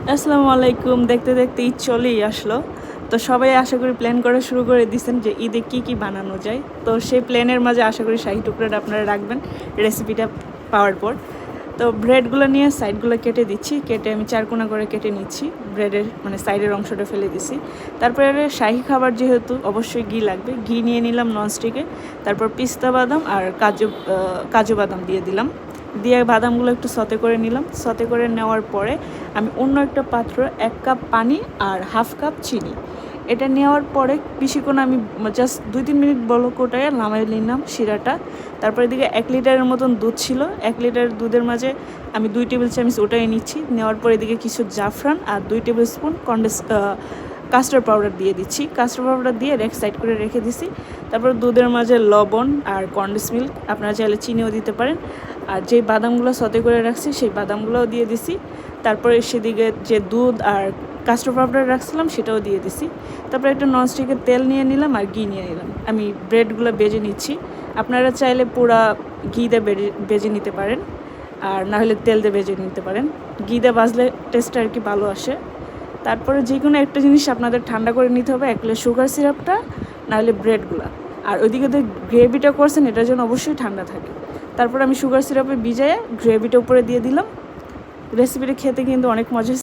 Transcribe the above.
আসসালামু আলাইকুম। দেখতে দেখতে ঈদ চলেই আসলো। তো সবাই আশা করি প্ল্যান করা শুরু করে দিয়েছেন যে ঈদে কী কী বানানো যায়। তো সেই প্ল্যানের মাঝে আশা করি শাহী টুকরাটা আপনারা রাখবেন রেসিপিটা পাওয়ার পর। তো ব্রেডগুলো নিয়ে সাইডগুলো কেটে দিচ্ছি, কেটে আমি চারকোনা করে কেটে নিচ্ছি, ব্রেডের মানে সাইডের অংশটা ফেলে দিছি। তারপরে শাহী খাবার যেহেতু অবশ্যই ঘি লাগবে, ঘি নিয়ে নিলাম ননস্টিকে। তারপর পিস্তা বাদাম আর কাজু বাদাম দিয়ে দিলাম, দিয়ে বাদামগুলো একটু সতে করে নিলাম। সতে করে নেওয়ার পরে আমি অন্য একটা পাত্র 1 কাপ পানি আর হাফ কাপ চিনি এটা নেওয়ার পরে বেশিক্ষণ আমি জাস্ট 2-3 মিনিট বলক ওটায় নামাই নিলাম শিরাটা। তারপর এদিকে 1 লিটারের মতন দুধ ছিল, 1 লিটার দুধের মাঝে আমি 2 টেবিল চামচ ওটাই নিচ্ছি। নেওয়ার পর এদিকে কিছু জাফরান আর 2 টেবিল স্পুন কাস্টার্ড পাউডার দিয়ে দিচ্ছি। কাস্টার্ড পাউডার দিয়ে সাইড করে রেখে দিছি। তারপর দুধের মাঝে লবণ আর কন্ডেন্স মিল্ক, আপনারা চাইলে চিনিও দিতে পারেন। আর যে বাদামগুলো সতে করে রাখছি সেই বাদামগুলোও দিয়ে দিছি। তারপরে সেদিকে যে দুধ আর কাস্টার্ড পাউডার রাখছিলাম সেটাও দিয়ে দিছি। তারপরে একটা ননস্টিকের তেল নিয়ে নিলাম আর ঘি নিয়ে নিলাম। আমি ব্রেডগুলো বেজে নিচ্ছি। আপনারা চাইলে পুরা ঘি দিয়ে বেজে নিতে পারেন, আর না হলে তেল দিয়ে বেজে নিতে পারেন। ঘি দিয়ে ভাজলে টেস্টটা আর কি ভালো আসে। তারপরে যে কোনো একটা জিনিস আপনাদের ঠান্ডা করে নিতে হবে, এক প্লেট সুগার সিরাপটা, নাহলে ব্রেডগুলো। আর ওইদিকে যে গ্রেভিটা করছেন এটার জন্য অবশ্যই ঠান্ডা থাকে। তারপর আমি সুগার সিরাপে ভিজায়ে গ্রেভিটা উপরে দিয়ে দিলাম। রেসিপিটা খেতে কিন্তু অনেক মজা।